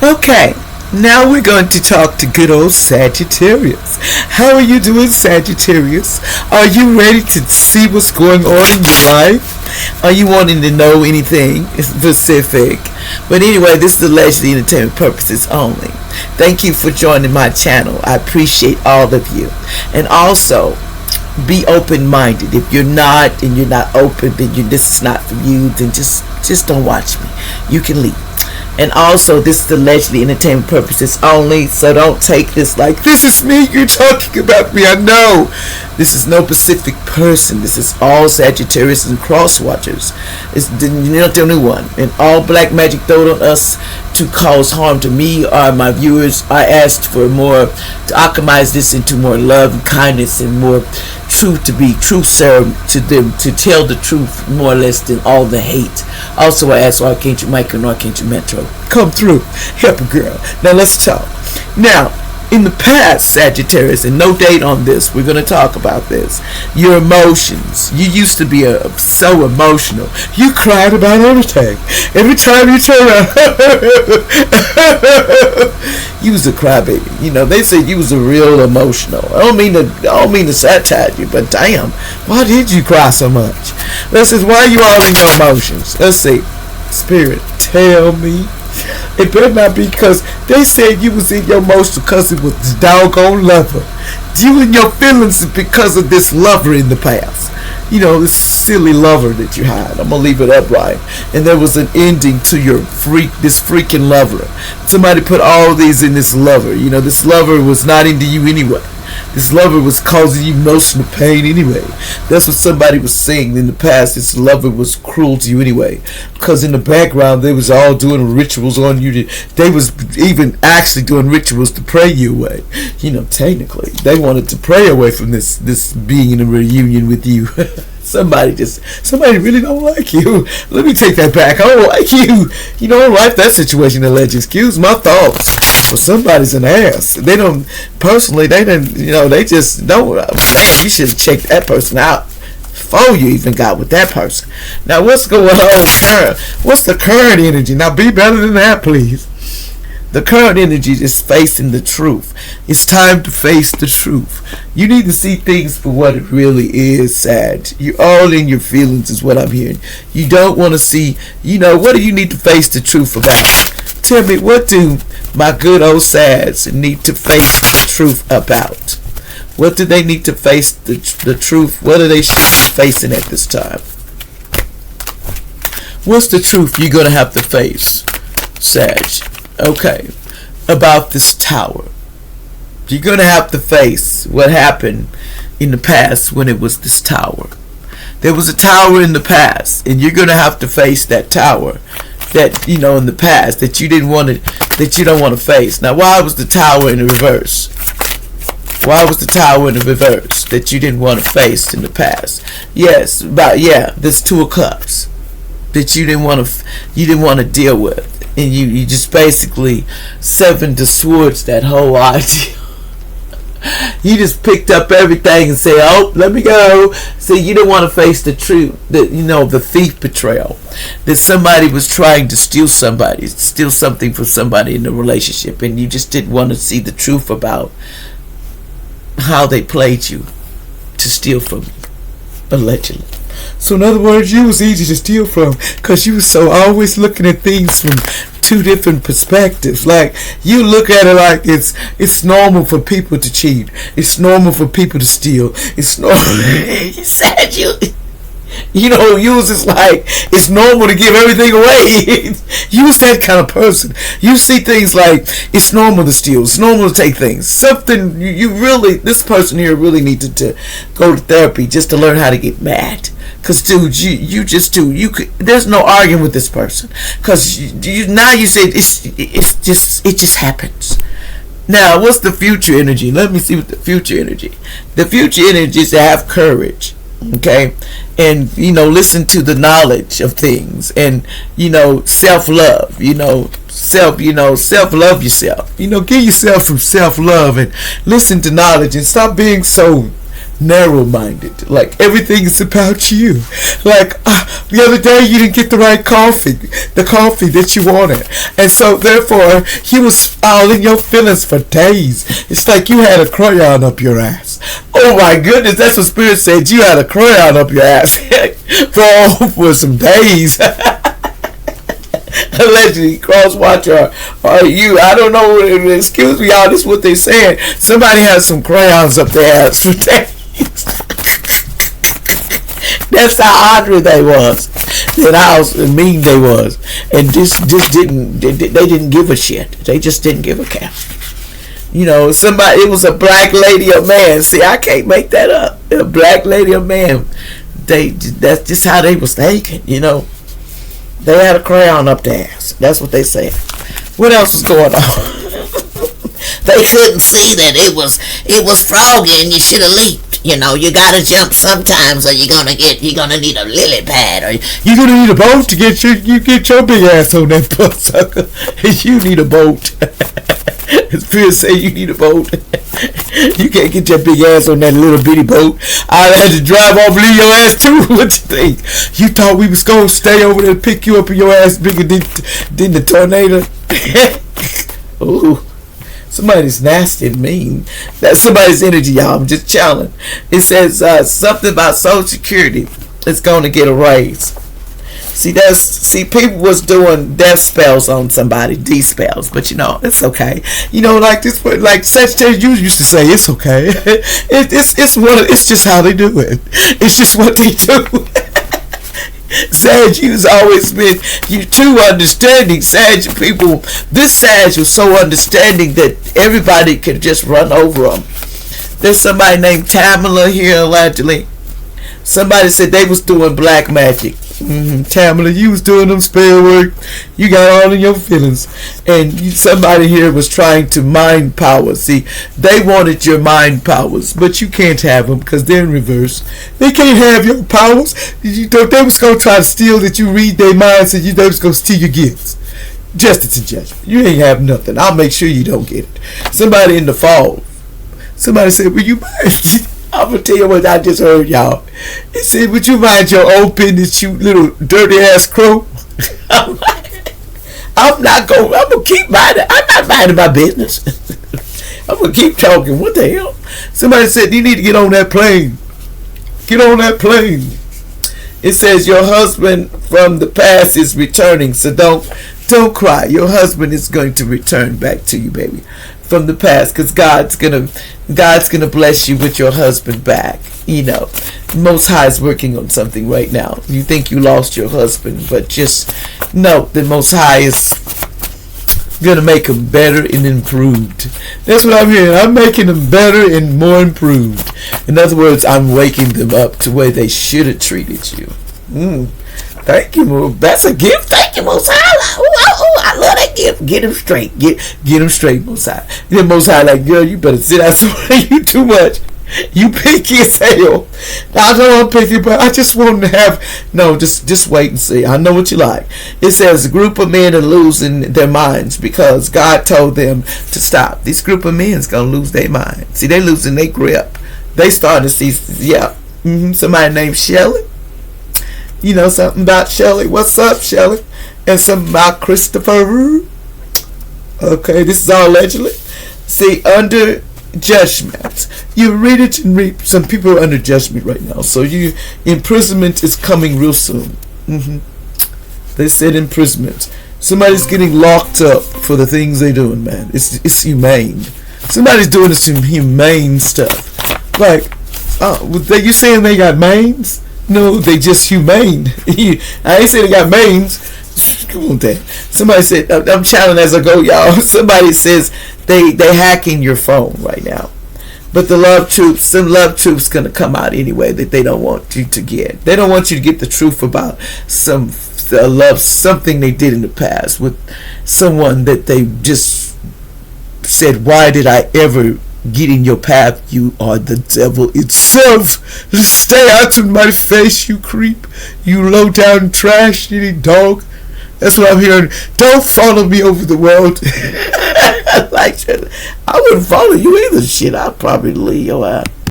Okay, now we're going to talk to good old Sagittarius. How are you doing, Sagittarius? Are you ready to see what's going on in your life? Are you wanting to know anything specific? But anyway, this is allegedly entertainment purposes only. Thank you for joining my channel. I appreciate all of you. And also, be open-minded. If you're not and you're not open, then this is not for you, then just don't watch me. You can leave. And also, this is allegedly entertainment purposes only, so don't take this like, this is me, you're talking about me. I know. This is no specific person. This is all Sagittarius and cross watchers. It's not the only one. And all black magic thrown on us to cause harm to me or my viewers. I asked for more, to alchemize this into more love and kindness and more truth, to be truth serum to them, to tell the truth more or less than all the hate. Also, I asked Archangel Michael and Archangel Metro, come through, help a girl. Now let's talk. Now, in the past, Sagittarius, and no date on this, we're going to talk about this. Your emotions. You used to be so emotional. You cried about everything. Every time you turn around, you was a crybaby. You know, they said you was a real emotional. I don't mean to satire you, but damn, why did you cry so much? Let's see, why are you all in your emotions? Let's see. Spirit, tell me. It better not be, because they said you was in your emotions because it was this doggone lover. You in your feelings because of this lover in the past. You know, this silly lover that you had. I'm gonna leave it upright. And there was an ending to this freaking lover. Somebody put all these in this lover. You know, this lover was not into you anyway. This lover was causing you emotional pain anyway. That's what somebody was saying in the past. This lover was cruel to you anyway. Because in the background, they was all doing rituals on you. They was even actually doing rituals to pray you away. You know, technically, they wanted to pray away from this being in a reunion with you. Somebody really don't like you. Let me take that back. I don't like you. You know, I don't like that situation, alleged. Excuse my thoughts. Well, somebody's an ass. They don't, personally, they didn't, you know, they just don't. Man, you should have checked that person out before you even got with that person. Now, what's going on? What's the current energy? Now, be better than that, please. The current energy is facing the truth. It's time to face the truth. You need to see things for what it really is, Sag. You're all in your feelings is what I'm hearing. You don't want to see, you know, what do you need to face the truth about? Tell me, what do my good old Sags need to face the truth about? What do they need to face the truth? What are they facing at this time? What's the truth you're going to have to face, Sag? Okay, about this tower. You're going to have to face what happened in the past when it was this tower. There was a tower in the past, and you're going to have to face that tower that, you know, in the past that you didn't want to, that you don't want to face. Now, why was the tower in the reverse? Why was the tower in the reverse that you didn't want to face in the past? Yes, this Two of Cups that you didn't want to deal with. And you just basically severed the swords, that whole idea. You just picked up everything and said, oh, let me go. See, you didn't want to face the truth, the thief betrayal. That somebody was trying to steal something from somebody in the relationship. And you just didn't want to see the truth about how they played you to steal from you, allegedly. So in other words, you was easy to steal from because you was so always looking at things from two different perspectives. Like, you look at it like it's normal for people to cheat. It's normal for people to steal. It's normal. He said you know, you was just like, it's normal to give everything away. You was that kind of person. You see things like, it's normal to steal. It's normal to take things. Something, you really, this person here really needed to go to therapy just to learn how to get mad. Because, dude, there's no arguing with this person. Because now you say, it just happens. Now, what's the future energy? Let me see what the future energy. The future energy is to have courage. Okay, and listen to the knowledge of things, and self-love. Self-love yourself. Give yourself some self-love and listen to knowledge, and stop being so narrow-minded. Like everything is about you. Like the other day you didn't get the right coffee, the coffee that you wanted, and so therefore you was all in your feelings for days. It's like you had a crayon up your ass. Oh my goodness, that's what Spirit said. You had a crayon up your ass for some days. Allegedly, cross-watcher are you. I don't know. Excuse me, y'all. This is what they saying. Somebody has some crayons up their ass for days. That's how Andre they was. And how mean they was. And this didn't. They didn't give a shit. They just didn't give a cap. You know, somebody. It was a black lady or man. See, I can't make that up. A black lady or man. That's just how they was thinking. You know. They had a crayon up their ass. That's what they said. What else was going on? They couldn't see that it was froggy and you should have leaped. You know, you gotta jump sometimes or you're gonna need a lily pad, or you're gonna need a boat to get your big ass on that butt sucker. You need a boat. Spirit say you need a boat. You can't get your big ass on that little bitty boat. I had to drive off, leave your ass too. What you think? You thought we was gonna stay over there and pick you up and your ass bigger than the tornado? Ooh. Somebody's nasty and mean. That's somebody's energy, y'all. I'm just challenging. It says something about Social Security. It's gonna get a raise. See, people was doing death spells on somebody, D spells, but you know, it's okay. You know, like this, like Sagittarius used to say, it's okay. It's just how they do it. It's just what they do. Sag, you've always been too understanding. Sag people, this Sag was so understanding that everybody could just run over them. There's somebody named Tamala here allegedly. Somebody said they was doing black magic. Tamala, you was doing them spell work. You got all in your feelings. And somebody here was trying to mind power. See, they wanted your mind powers, but you can't have them because they're in reverse. They can't have your powers. They was going to try to steal that you read their minds, and they was going to steal your gifts. Justice and judgment. You ain't have nothing. I'll make sure you don't get it. Somebody in the fall. Somebody said, will you mind? I'm going to tell you what I just heard, y'all. It said, would you mind your own business, you little dirty ass crow? I'm going to keep minding. I'm not minding my business. I'm going to keep talking. What the hell? Somebody said, you need to get on that plane. Get on that plane. It says, your husband from the past is returning, so don't cry. Your husband is going to return back to you, baby, from the past, because God's gonna bless you with your husband back. You know, Most High is working on something right now. You think you lost your husband, but just know the Most High is gonna make him better and improved. That's what I'm hearing. I'm making them better and more improved. In other words, I'm waking them up to where they should have treated you. Thank you, Mo. That's a gift. Thank you, Most High. I love that gift. Get him straight. Get him straight, Most High. Then Most High like, girl, you better sit out somewhere. You too much. You picky as hell. I know I'm picky, but I just want to have just wait and see. I know what you like. It says a group of men are losing their minds because God told them to stop. This group of men is gonna lose their mind. See, they losing their grip. They starting to see, somebody named Shelly. You know something about Shelly? What's up, Shelly? And something about Christopher. Okay, this is all allegedly. See, under judgment, you read it and read. Some people are under judgment right now, so imprisonment is coming real soon. They said imprisonment. Somebody's getting locked up for the things they're doing, man. It's humane. Somebody's doing some humane stuff. Like, you saying they got mains? No, they just humane. I ain't saying they got mains. Come on, Dad. Somebody said, I'm chatting as I go, y'all. Somebody says they hacking your phone right now. But some love truth's gonna come out anyway that they don't want you to get. They don't want you to get the truth about something they did in the past with someone that they just said, why did I ever get in your path? You are the devil itself. Stay out of my face, you creep. You low down trash eating dog. That's what I'm hearing. Don't follow me over the world. I wouldn't follow you either. Shit, I'll probably leave your ass.